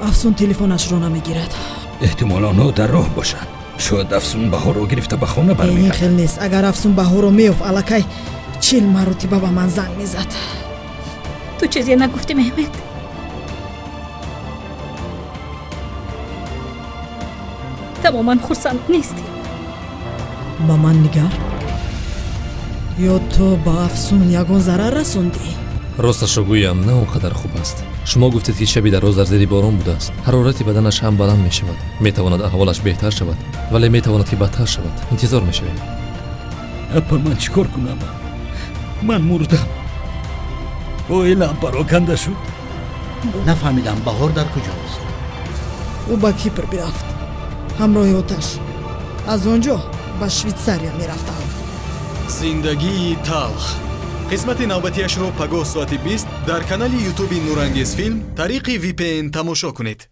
афсун телефонашро намегирад. احتمال آنها در راه باشند. شاید افسون بهار رو گرفته به خانه این برمیگردد. خیلی نیست. اگر افسون بهار رو میفت الکی 40 مرتبه به من زنگ میزد. تو چیزی نگفتی مهمت؟ تماما خرسند نیستی؟ با من نگر. یا تو با افسون یگان ضرر رسوندی؟ راستش رو گویم نه اونقدر خوب است. شما گفتید که شبی در روز در زیر باران بوده است. حرارت بدنش هم بلند می شود. می تواند احوالش بهتر شود ولی می تواند که بدتر شود. انتظار می شویم. اپا من چیکار کنم؟ من مردم. اویلم پراکنده شد. نفهمیدم بهار در کجاست؟ او با کیپر برفت همراه آتش. از اونجا به شویتساریا میرفتم. زندگی تلخ قسمت نوبتیش رو پگاه ساعت 20 در کانال یوتیوب نورانگیز فیلم طریق VPN تماشا کنید.